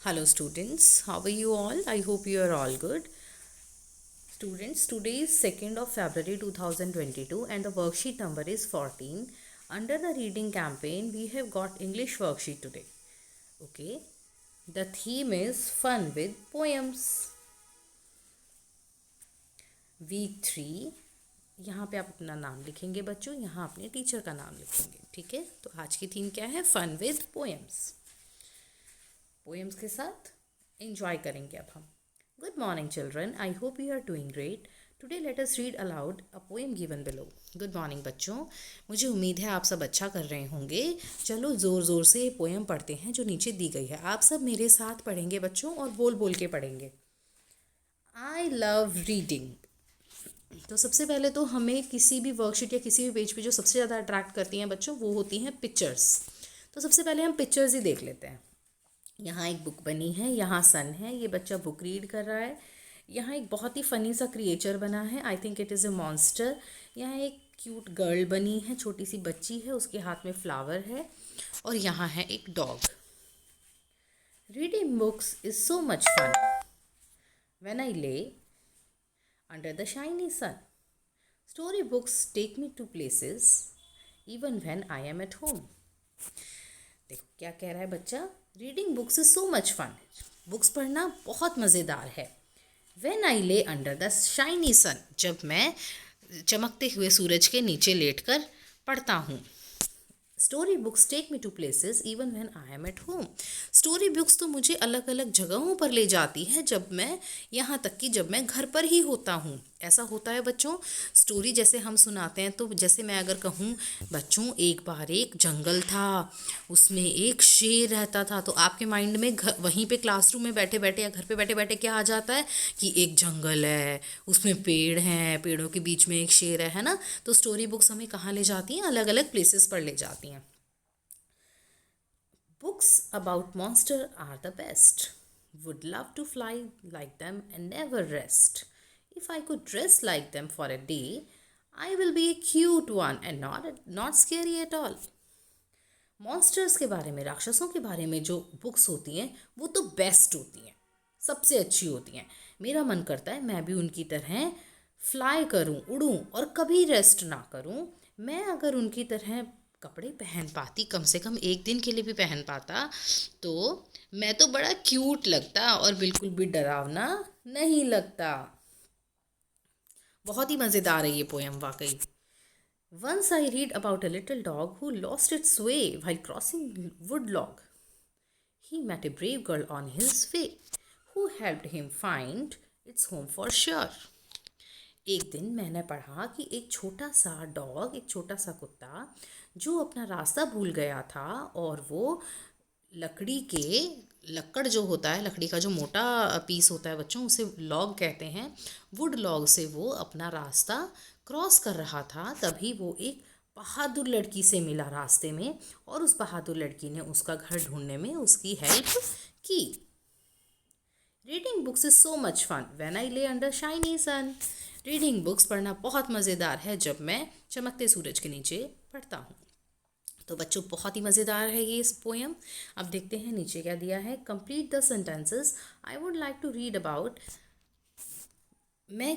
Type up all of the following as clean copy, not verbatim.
Hello students, how are you all? I hope you are all good. Students, today is 2nd of February 2022 and the worksheet number is 14. Under the reading campaign, we have got English worksheet today. Okay, the theme is fun with poems. Week 3, यहाँ पे आप अपना नाम लिखेंगे बच्चों, यहाँ अपने teacher का नाम लिखेंगे. ठीक है, तो आज की थीम क्या है? Fun with poems. पोएम्स के साथ एंजॉय करेंगे अब हम. Good morning children, I hope you are doing great. Today let us read aloud a poem given below. Good morning बच्चों, मुझे उम्मीद है आप सब अच्छा कर रहे होंगे. चलो ज़ोर ज़ोर से ये पोएम पढ़ते हैं जो नीचे दी गई है. आप सब मेरे साथ पढ़ेंगे बच्चों और बोल बोल के पढ़ेंगे. I love reading. तो सबसे पहले तो हमें किसी भी वर्कशीट या किसी भी पेज पे जो सबसे ज़्यादा अट्रैक्ट करती हैं बच्चों वो होती हैं पिक्चर्स. तो सबसे पहले हम पिक्चर्स ही देख लेते हैं. यहाँ एक बुक बनी है, यहाँ सन है, ये बच्चा बुक रीड कर रहा है. यहाँ एक बहुत ही फ़नी सा क्रिएचर बना है, I think it is a monster. यहाँ एक क्यूट गर्ल बनी है, छोटी सी बच्ची है, उसके हाथ में फ्लावर है. और यहाँ है एक dog. Reading books is so much fun when I lie under the shiny sun. Storybooks take me to places even when I am at home. देखो क्या कह रहा है बच्चा. Reading books is so much fun. Books पढ़ना बहुत मज़ेदार है. When I lay under the shiny sun, जब मैं चमकते हुए सूरज के नीचे लेटकर पढ़ता हूँ. Story books take me to places even when I am at home. Story books तो मुझे अलग अलग जगहों पर ले जाती है जब मैं, यहाँ तक कि जब मैं घर पर ही होता हूँ. ऐसा होता है बच्चों. स्टोरी जैसे हम सुनाते हैं, तो जैसे मैं अगर कहूँ बच्चों एक बार एक जंगल था, उसमें एक शेर रहता था, तो आपके माइंड में वहीं पे क्लासरूम में बैठे बैठे या घर पे बैठे बैठे क्या आ जाता है कि एक जंगल है, उसमें पेड़ हैं, पेड़ों के बीच में एक शेर है ना. तो स्टोरी बुक्स हमें कहाँ ले जाती हैं? अलग अलग प्लेसेस पर ले जाती हैं. Books about monster are the best. Would love to fly like them and never rest. If I could dress like them for a day, I will be a cute one and not scary at all. Monsters के बारे में, राक्षसों के बारे में जो books होती हैं वो तो बेस्ट होती हैं, सबसे अच्छी होती हैं. मेरा मन करता है मैं भी उनकी तरह फ्लाई करूं, उड़ूं और कभी रेस्ट ना करूं. मैं अगर उनकी तरह कपड़े पहन पाती, कम से कम एक दिन के लिए भी पहन पाता, तो मैं तो बड़ा क्यूट लगता और बिल्कुल भी डरावना नहीं लगता. बहुत ही मज़ेदार है ये पोएम वाकई. Once I read about a little dog who lost its way while crossing wood log. He met a brave girl on his way who helped him find its home for sure. एक दिन मैंने पढ़ा कि एक छोटा सा dog, एक छोटा सा कुत्ता जो अपना रास्ता भूल गया था, और वो लकड़ी के, लकड़ जो होता है, लकड़ी का जो मोटा पीस होता है बच्चों, उसे लॉग कहते हैं, वुड लॉग से वो अपना रास्ता क्रॉस कर रहा था. तभी वो एक बहादुर लड़की से मिला रास्ते में, और उस बहादुर लड़की ने उसका घर ढूंढने में उसकी हेल्प की. Reading books is so much fun when I lie under shiny sun. Reading books पढ़ना बहुत मज़ेदार है जब मैं चमकते सूरज के नीचे पढ़ता हूँ. तो बच्चों बहुत ही मज़ेदार है ये इस पोएम. अब देखते हैं नीचे क्या दिया है. Complete the sentences. I would like to read about. मैं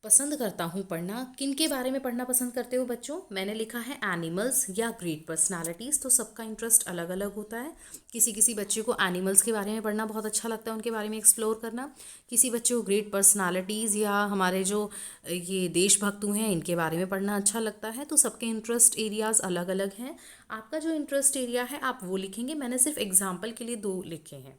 पसंद करता हूँ पढ़ना. किन के बारे में पढ़ना पसंद करते हो बच्चों? मैंने लिखा है एनिमल्स या ग्रेट पर्सनालिटीज़. तो सबका इंटरेस्ट अलग अलग होता है. किसी किसी बच्चे को एनिमल्स के बारे में पढ़ना बहुत अच्छा लगता है, उनके बारे में एक्सप्लोर करना. किसी बच्चे को ग्रेट पर्सनालिटीज़ या हमारे जो ये देशभक्त हैं इनके बारे में पढ़ना अच्छा लगता है. तो सबके इंटरेस्ट एरियाज़ अलग अलग हैं. आपका जो इंटरेस्ट एरिया है आप वो लिखेंगे. मैंने सिर्फ एग्जाम्पल के लिए 2 लिखे हैं.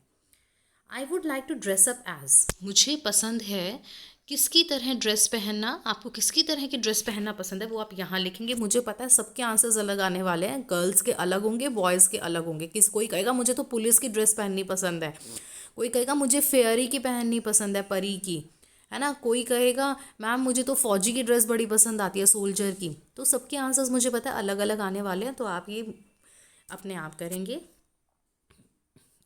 I would like to dress up as. मुझे पसंद है किसकी तरह ड्रेस पहनना. आपको किसकी तरह की ड्रेस पहनना पसंद है वो आप यहाँ लिखेंगे. मुझे पता है सबके आंसर्स अलग आने वाले हैं. गर्ल्स के अलग होंगे, बॉयज़ के अलग होंगे. कोई कहेगा मुझे तो पुलिस की ड्रेस पहननी पसंद है, कोई कहेगा मुझे फेयरी की पहननी पसंद है, परी की, है ना. कोई कहेगा मैम मुझे तो फौजी की ड्रेस बड़ी पसंद आती है, सोल्जर की. तो सबके आंसर्स मुझे पता है अलग अलग आने वाले हैं, तो आप ये अपने आप करेंगे.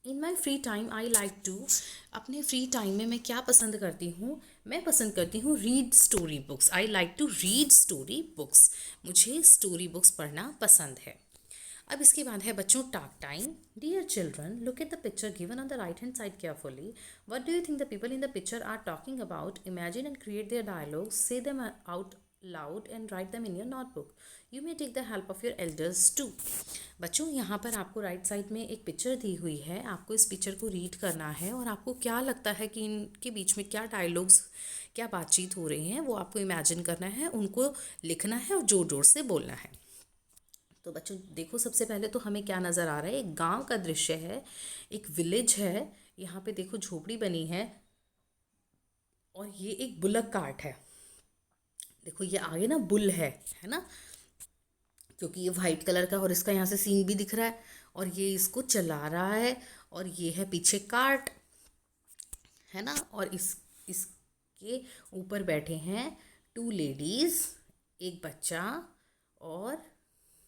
In my free time I like to. अपने फ्री टाइम में मैं क्या पसंद करती हूँ? मैं पसंद करती हूँ read story books. I like to read story books. मुझे स्टोरी बुक्स पढ़ना पसंद है. अब इसके बाद है बच्चों talk time. Dear children, look at the picture given on the right hand side carefully. What do you think the people in the picture are talking about? Imagine and create their dialogues, say them out loud and write them in your notebook. You may take the help of your elders too. बच्चों यहाँ पर आपको right side में एक picture दी हुई है, आपको इस पिक्चर को रीड करना है और आपको क्या लगता है कि इनके बीच में क्या डायलॉग्स, क्या बातचीत हो रही हैं, वो आपको इमेजिन करना है, उनको लिखना है और ज़ोर ज़ोर से बोलना है। तो बच्चों देखो, सबसे पहले तो हमें क्या नज़र आ रहा है, एक गांव का दृश्य है, एक विलेज है। यहाँ पे देखो झोपड़ी बनी है और ये एक बुलक कार्ट है। देखो ये आगे ना बुल है ना, क्योंकि ये वाइट कलर का और इसका यहाँ से सींग भी दिख रहा है और ये इसको चला रहा है। और ये है पीछे कार्ट, है ना, और इसके ऊपर बैठे हैं 2 लेडीज़, एक बच्चा और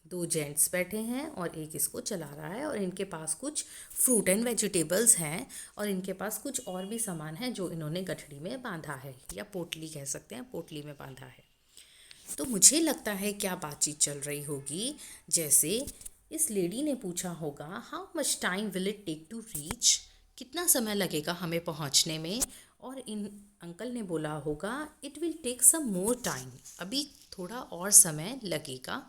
2 जेंट्स बैठे हैं और एक इसको चला रहा है। और इनके पास कुछ फ्रूट एंड वेजिटेबल्स हैं और इनके पास कुछ और भी सामान है जो इन्होंने गठड़ी में बांधा है, या पोटली कह सकते हैं, पोटली में बांधा है। तो मुझे लगता है क्या बातचीत चल रही होगी, जैसे इस लेडी ने पूछा होगा, how much time will it take to reach, कितना समय लगेगा हमें पहुंचने में। और इन अंकल ने बोला होगा, it will take some more time, अभी थोड़ा और समय लगेगा।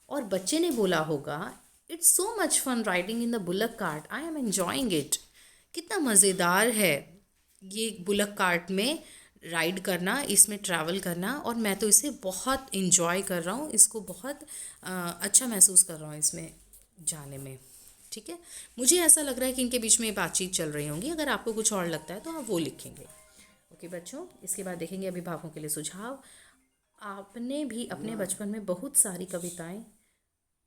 और बच्चे ने बोला होगा, it's so much fun riding in the bullock cart, I am enjoying it, कितना मज़ेदार है ये बुलक कार्ट में राइड करना, इसमें ट्रैवल करना, और मैं तो इसे बहुत इन्जॉय कर रहा हूँ, इसको बहुत अच्छा महसूस कर रहा हूँ इसमें जाने में। ठीक है, मुझे ऐसा लग रहा है कि इनके बीच में बातचीत चल रही होंगी। अगर आपको कुछ और लगता है तो आप वो लिखेंगे। ओके बच्चों, इसके बाद देखेंगे अभिभावकों के लिए सुझाव। आपने भी अपने बचपन में बहुत सारी कविताएं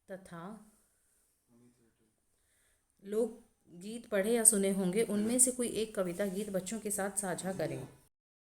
तथा लोक गीत पढ़े या सुने होंगे, उनमें से कोई एक कविता गीत बच्चों के साथ साझा करें।